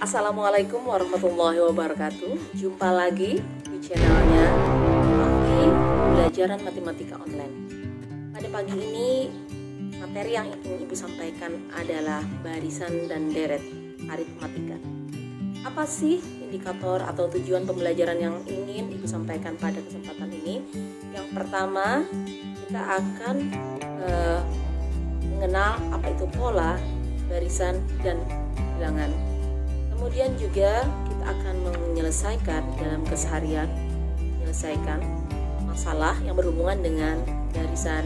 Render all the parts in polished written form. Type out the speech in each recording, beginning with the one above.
Assalamualaikum warahmatullahi wabarakatuh. Jumpa lagi di channelnya Afi Pembelajaran Matematika Online. Pada pagi ini materi yang ingin Ibu sampaikan adalah barisan dan deret aritmatika. Apa sih indikator atau tujuan pembelajaran yang ingin Ibu sampaikan pada kesempatan ini? Yang pertama, kita akan mengenal apa itu pola, barisan, dan bilangan. Kemudian juga kita akan menyelesaikan dalam keseharian, menyelesaikan masalah yang berhubungan dengan barisan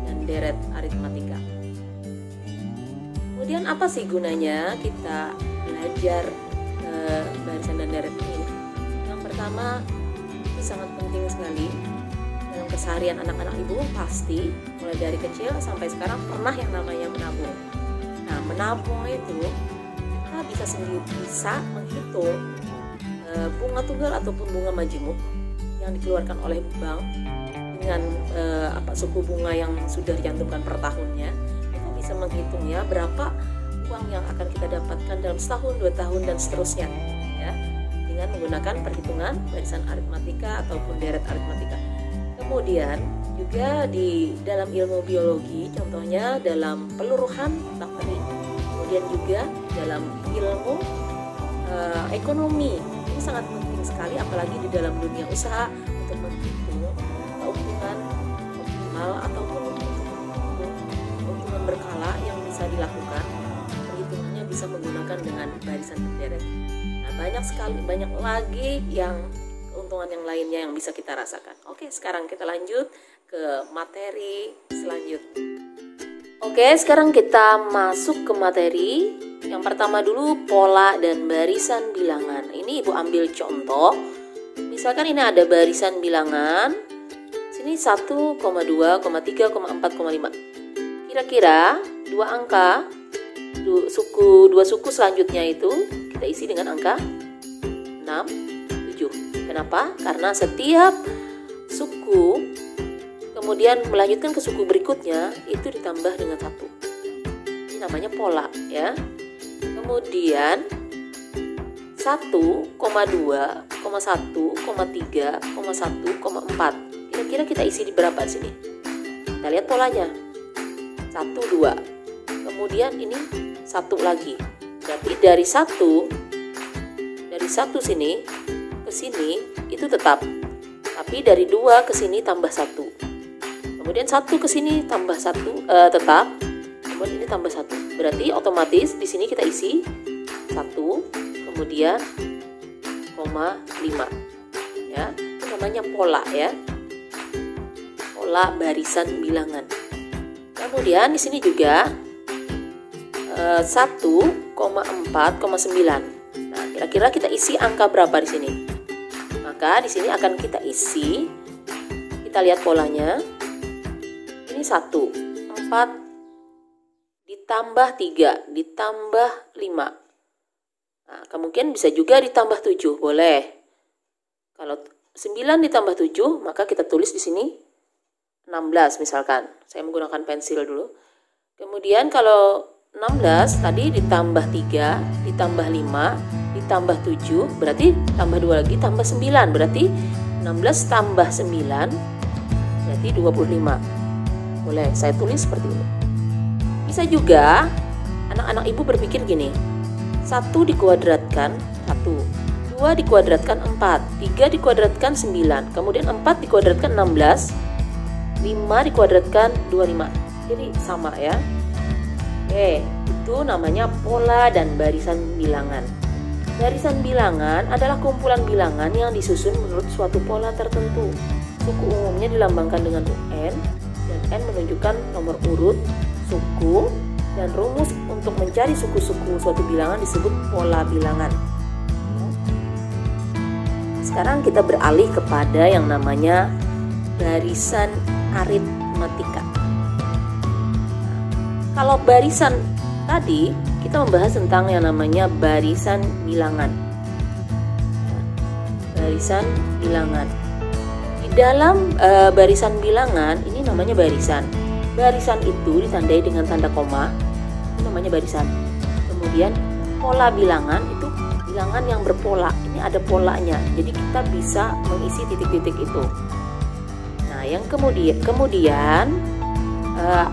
dan deret aritmatika. Kemudian apa sih gunanya kita belajar barisan dan deret ini? Yang pertama, itu sangat penting sekali dalam keseharian anak-anak Ibu. Pasti mulai dari kecil sampai sekarang pernah yang namanya menabung. Nah, menabung itu bisa menghitung bunga tunggal ataupun bunga majemuk yang dikeluarkan oleh bank dengan suku bunga yang sudah dicantumkan per tahunnya. Itu bisa menghitung ya berapa uang yang akan kita dapatkan dalam setahun, 2 tahun, dan seterusnya ya, dengan menggunakan perhitungan barisan aritmatika ataupun deret aritmatika. Kemudian juga di dalam ilmu biologi, contohnya dalam peluruhan bakteri, kemudian juga dalam ilmu ekonomi, ini sangat penting sekali, apalagi di dalam dunia usaha, untuk menghitung keuntungan optimal ataupun keuntungan berkala yang bisa dilakukan. Perhitungannya bisa menggunakan dengan barisan dan deret. Nah, banyak lagi yang keuntungan yang lainnya yang bisa kita rasakan. Oke, sekarang kita lanjut ke materi selanjutnya. Oke, sekarang kita masuk ke materi. Yang pertama dulu, pola dan barisan bilangan. Ini Ibu ambil contoh. Misalkan ini ada barisan bilangan. Sini 1,2, 3, 4, 5. Kira-kira dua angka, dua suku selanjutnya itu kita isi dengan angka 6, 7. Kenapa? Karena setiap suku kemudian melanjutkan ke suku berikutnya itu ditambah dengan 1. Ini namanya pola ya. Kemudian 1,2, 1,3, 1,4. Kira-kira kita isi di berapa di sini? Kita lihat polanya. 1, 2. Kemudian ini 1 lagi. Berarti dari 1 sini ke sini itu tetap. Tapi dari 2 ke sini tambah 1. Kemudian 1 ke sini tambah 1 tetap. Kemudian ini tambah 1. Berarti otomatis di sini kita isi 1, kemudian 0,5 ya. Itu namanya pola ya. Pola barisan bilangan. Kemudian di sini juga 1,4,9. Nah, kira-kira kita isi angka berapa di sini? Maka di sini akan kita isi, kita lihat polanya. Ini 1, 4 ditambah 3 ditambah 5. Nah, kemungkinan bisa juga ditambah 7, boleh. Kalau 9 ditambah 7, maka kita tulis di sini 16 misalkan. Saya menggunakan pensil dulu. Kemudian kalau 16 tadi ditambah 3 ditambah 5 ditambah 7, berarti tambah 2 lagi tambah 9. Berarti 16 tambah 9 berarti 25. Boleh saya tulis seperti ini. Bisa juga anak-anak Ibu berpikir gini, 1 dikuadratkan 1, 2 dikuadratkan 4, 3 dikuadratkan 9, kemudian 4 dikuadratkan 16, 5 dikuadratkan 25. Jadi sama ya. Oke, itu namanya pola dan barisan bilangan. Barisan bilangan adalah kumpulan bilangan yang disusun menurut suatu pola tertentu. Suku umumnya dilambangkan dengan UN, dan N menunjukkan nomor urut suku, dan rumus untuk mencari suku-suku suatu bilangan disebut pola bilangan. Sekarang kita beralih kepada yang namanya barisan aritmatika. Kalau barisan tadi kita membahas tentang yang namanya barisan bilangan. Barisan bilangan. Di dalam barisan bilangan ini namanya barisan. Barisan itu ditandai dengan tanda koma, itu namanya barisan. Kemudian pola bilangan itu bilangan yang berpola. Ini ada polanya, jadi kita bisa mengisi titik-titik itu. Nah, yang kemudian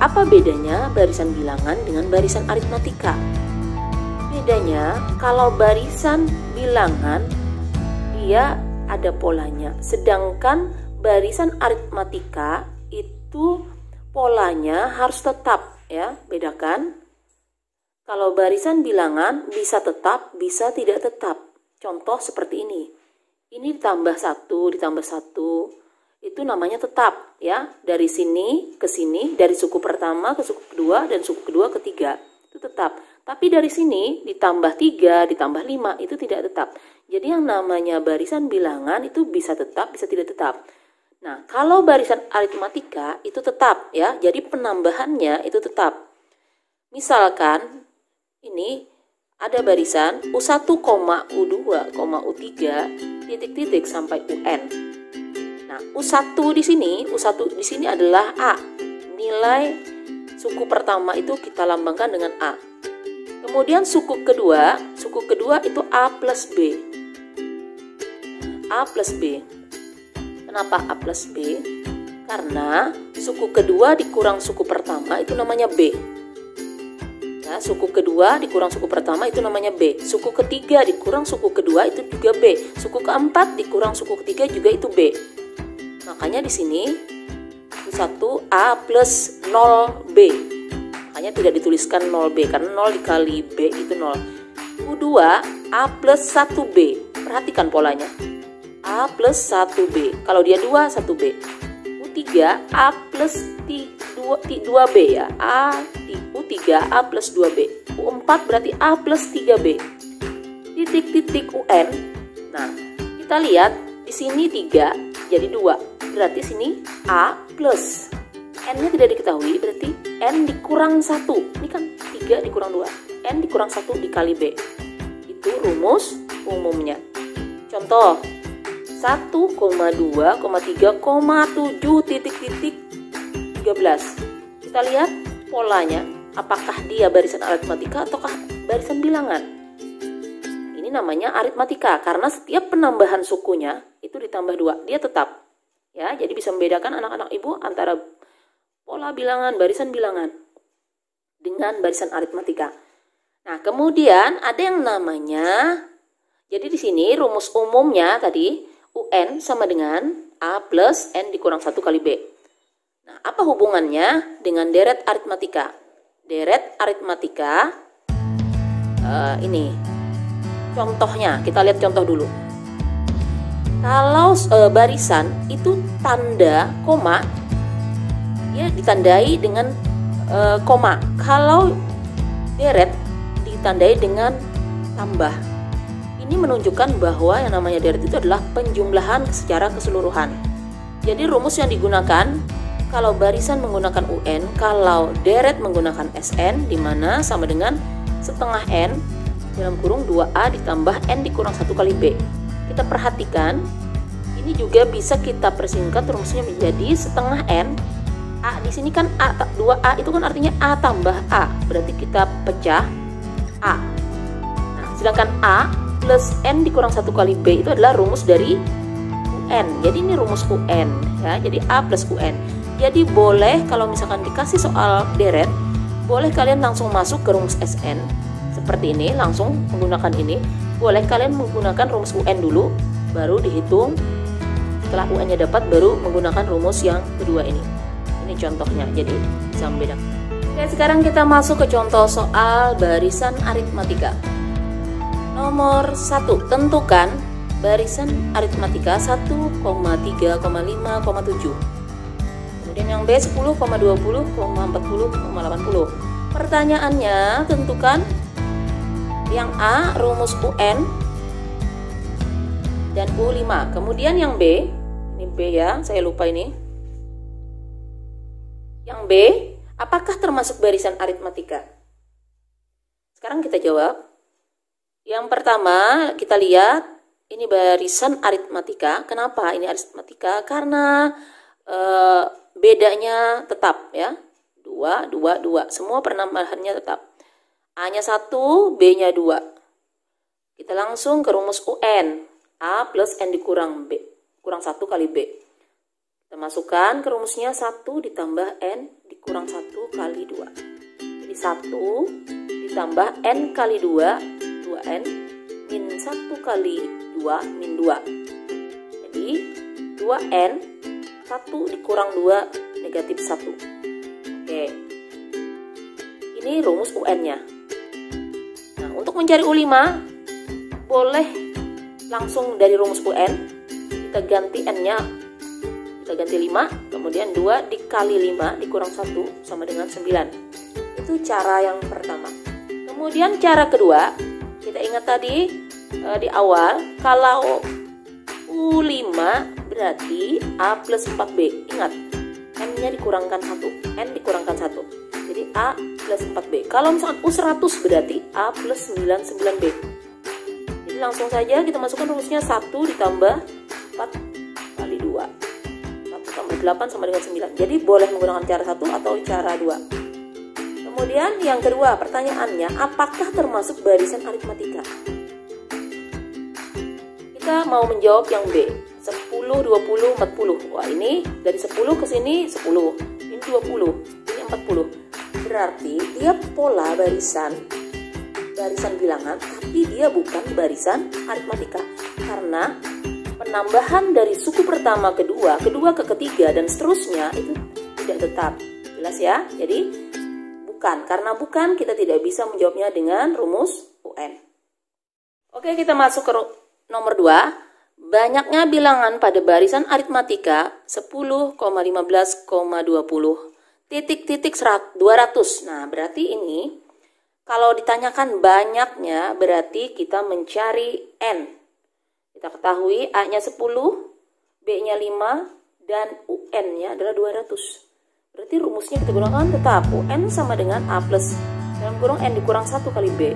apa bedanya barisan bilangan dengan barisan aritmatika? Bedanya, kalau barisan bilangan dia ada polanya, sedangkan barisan aritmatika itu polanya harus tetap, ya. Bedakan. Kalau barisan bilangan bisa tetap, bisa tidak tetap. Contoh seperti ini. Ini ditambah 1, ditambah 1. Itu namanya tetap, ya. Dari sini ke sini, dari suku pertama ke suku kedua dan suku kedua ke tiga. Itu tetap. Tapi dari sini ditambah 3, ditambah 5, itu tidak tetap. Jadi yang namanya barisan bilangan itu bisa tetap, bisa tidak tetap. Nah, kalau barisan aritmatika itu tetap, ya. Jadi penambahannya itu tetap. Misalkan ini ada barisan U1, U2, U3 titik-titik sampai UN. Nah, U1 di sini adalah A. Nilai suku pertama itu kita lambangkan dengan A. Kemudian suku kedua itu A plus B. A plus B. Kenapa A plus B? Karena suku kedua dikurang suku pertama itu namanya B. Ya, suku kedua dikurang suku pertama itu namanya B. Suku ketiga dikurang suku kedua itu juga B. Suku keempat dikurang suku ketiga juga itu B. Makanya di sini 1 A plus 0B. Makanya tidak dituliskan 0B karena 0 dikali B itu 0. U2 A plus 1B. Perhatikan polanya. A plus 1B. Kalau dia 2, 1B. U3 A plus 2B, ya. U3 A plus 2B. U4 berarti A plus 3B. Titik-titik UN. Nah, kita lihat di sini 3 jadi 2. Berarti sini A plus. N-nya tidak diketahui, berarti N dikurang 1. Ini kan 3 dikurang 2. N dikurang 1 dikali B. Itu rumus umumnya. Contoh 1,2,3,7 titik-titik 13. Kita lihat polanya, apakah dia barisan aritmatika ataukah barisan bilangan. Ini namanya aritmatika karena setiap penambahan sukunya itu ditambah 2, dia tetap. Ya, jadi bisa membedakan anak-anak ibu antara pola bilangan, barisan bilangan dengan barisan aritmatika. Nah, kemudian ada yang namanya, jadi di sini rumus umumnya tadi UN sama dengan A plus N dikurang 1 kali B. Nah, apa hubungannya dengan deret aritmatika? Deret aritmatika, ini contohnya, kita lihat contoh dulu. Kalau barisan itu tanda koma, ya ditandai dengan koma. Kalau deret ditandai dengan tambah. Ini menunjukkan bahwa yang namanya deret itu adalah penjumlahan secara keseluruhan. Jadi rumus yang digunakan kalau barisan menggunakan UN, kalau deret menggunakan SN, di mana sama dengan setengah N dalam kurung 2A ditambah N dikurang 1 kali B. Kita perhatikan, ini juga bisa kita persingkat rumusnya menjadi setengah N. A di sini kan A, 2A itu kan artinya A tambah A, berarti kita pecah A. Nah, sedangkan A plus N dikurang 1 kali B itu adalah rumus dari UN. Jadi ini rumus UN, ya. Jadi A plus UN. Jadi boleh kalau misalkan dikasih soal deret, boleh kalian langsung masuk ke rumus SN seperti ini, langsung menggunakan ini. Boleh kalian menggunakan rumus UN dulu, baru dihitung. Setelah UN-nya dapat, baru menggunakan rumus yang kedua ini. Ini contohnya, jadi bisa membedakan. Oke, sekarang kita masuk ke contoh soal barisan aritmatika. Nomor 1, tentukan barisan aritmatika 1,3,5,7. Kemudian yang B 10,20,40,80. Pertanyaannya, tentukan yang A rumus UN dan U5. Kemudian yang B, ini B ya, saya lupa ini. Yang B, apakah termasuk barisan aritmatika? Sekarang kita jawab. Yang pertama, kita lihat ini barisan aritmatika. Kenapa ini aritmatika? Karena bedanya tetap, ya. 2, 2, 2. Semua penambahannya tetap. A-nya 1, B-nya 2. Kita langsung ke rumus UN. A plus N dikurang B. Kurang 1 kali B. Kita masukkan ke rumusnya 1 ditambah N dikurang 1 kali 2. Jadi 1 ditambah N kali 2, 2N, min 1 kali 2, min 2. Jadi 2N, 1 dikurang 2, negatif 1. Oke. Ini rumus UN-nya. Nah, untuk mencari U5, boleh langsung dari rumus UN. Kita ganti N-nya, kita ganti 5, kemudian 2 dikali 5 dikurang 1 sama dengan 9. Itu cara yang pertama. Kemudian cara kedua, kita ingat tadi di awal, kalau U5 berarti A plus 4B. Ingat, N-nya dikurangkan 1, N dikurangkan 1. Jadi A plus 4B. Kalau misalkan U100 berarti A plus 99B. Jadi langsung saja kita masukkan rumusnya 1 ditambah 4 kali 2. 1 tambah 8 sama dengan 9. Jadi boleh menggunakan cara 1 atau cara 2. Kemudian yang kedua, pertanyaannya, apakah termasuk barisan aritmatika? Kita mau menjawab yang B. 10, 20, 40. Wah, ini dari 10 ke sini 10. Ini 20. Ini 40. Berarti dia pola barisan bilangan, tapi dia bukan barisan aritmatika. Karena penambahan dari suku pertama ke kedua ke ketiga, dan seterusnya itu tidak tetap. Jelas ya? Jadi bukan. Karena bukan, kita tidak bisa menjawabnya dengan rumus UN. Oke, kita masuk ke nomor 2. Banyaknya bilangan pada barisan aritmatika 10,15,20 titik-titik 200. Nah, berarti ini kalau ditanyakan banyaknya berarti kita mencari N. Kita ketahui A-nya 10, B-nya 5, dan UN-nya adalah 200. Berarti rumusnya kita gunakan tetap UN sama dengan A plus dalam kurung N dikurang 1 kali B.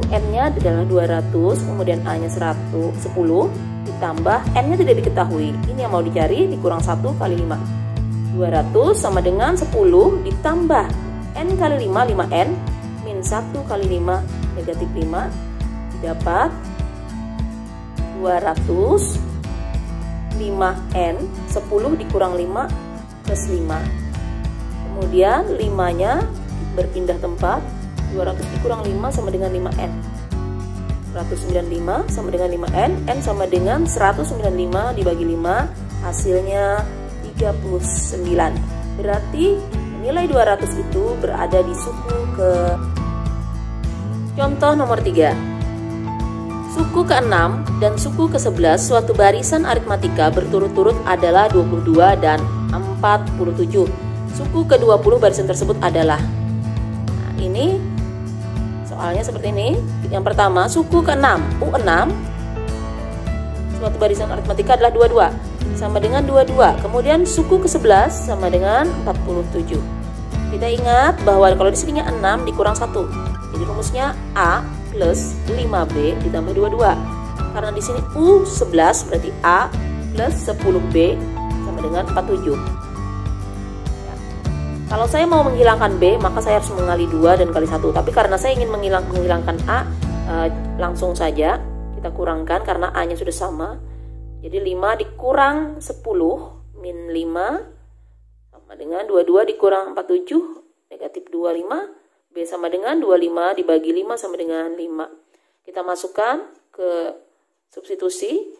UN-nya adalah 200, kemudian A-nya 10, ditambah N-nya tidak diketahui. Ini yang mau dicari, dikurang 1 kali 5. 200 sama dengan 10 ditambah N kali 5, 5N, min 1 kali 5, negatif 5, didapat 200, 5N, 10 dikurang 5, plus 5. Kemudian 5-nya berpindah tempat, 200 dikurang 5 sama dengan 5N. 195 sama dengan 5N, N sama dengan 195 dibagi 5, hasilnya 39. Berarti nilai 200 itu berada di suku ke... Contoh nomor 3. Suku ke-6 dan suku ke-11 suatu barisan aritmatika berturut-turut adalah 22 dan 47. Suku ke-20 barisan tersebut adalah... Nah, ini soalnya seperti ini. Yang pertama, suku ke-6, U6, suatu barisan aritmatika adalah 22 sama dengan 22. Kemudian suku ke-11 sama dengan 47. Kita ingat bahwa kalau di sininya 6 dikurang 1. Jadi rumusnya A plus 5B ditambah 22. Karena di sini U11 berarti A plus 10B sama dengan 47. Ya. Kalau saya mau menghilangkan B, maka saya harus mengali 2 dan kali 1. Tapi karena saya ingin menghilangkan A, langsung saja kita kurangkan karena A-nya sudah sama. Jadi 5 dikurang 10 min 5 sama dengan 22 dikurang 47 negatif 25. B sama dengan 25 dibagi 5 sama dengan 5. Kita masukkan ke substitusi.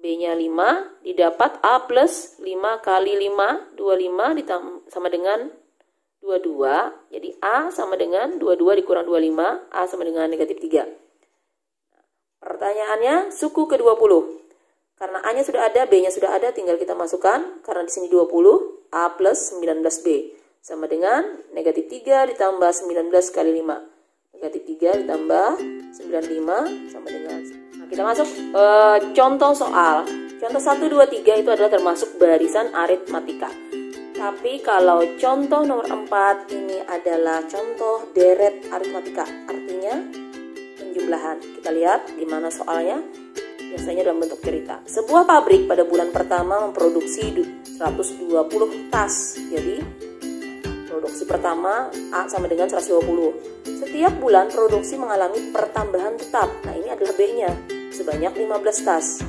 B-nya 5 didapat A plus 5 kali 5, 25 sama dengan 22. Jadi A sama dengan 22 dikurang 25, A sama dengan negatif 3. Pertanyaannya, suku ke-20. Karena A-nya sudah ada, B-nya sudah ada, tinggal kita masukkan. Karena di sini 20, A plus 19B. Sama dengan negatif 3 ditambah 19 kali 5. Negatif 3 ditambah 95 sama dengan... Nah, kita masuk contoh soal. Contoh 1, 2, 3 itu adalah termasuk barisan aritmatika. Tapi kalau contoh nomor 4 ini adalah contoh deret aritmatika. Artinya penjumlahan. Kita lihat gimana soalnya. Biasanya dalam bentuk cerita. Sebuah pabrik pada bulan pertama memproduksi 120 tas. Jadi Produksi pertama A sama dengan 120. Setiap bulan produksi mengalami pertambahan tetap. Nah, ini adalah B-nya, sebanyak 15 tas.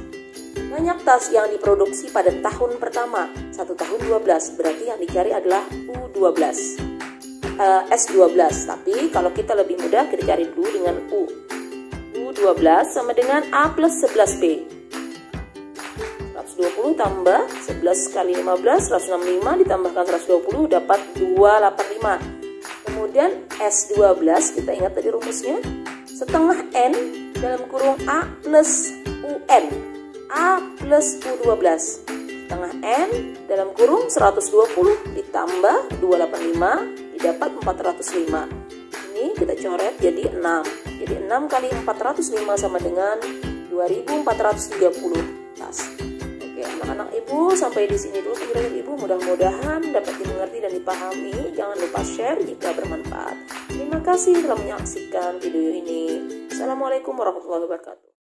Banyak tas yang diproduksi pada tahun pertama, 1 tahun 12. Berarti yang dicari adalah U12. S12. Tapi kalau kita lebih mudah, kita cari dulu dengan U. U12 sama dengan A plus 11B. 120 tambah 11 kali 15, 165 ditambahkan 120 dapat 285. Kemudian S12, kita ingat tadi rumusnya, setengah N dalam kurung A plus UN. A plus U12. Setengah N dalam kurung 120 ditambah 285 didapat 405. Ini kita coret jadi 6. Jadi 6 kali 405 sama dengan 2430 tas. Oke, anak-anak Ibu, sampai di sini dulu penjelasan Ibu. Mudah-mudahan dapat dimengerti dan dipahami. Jangan lupa share jika bermanfaat. Terima kasih telah menyaksikan video ini. Assalamualaikum warahmatullahi wabarakatuh.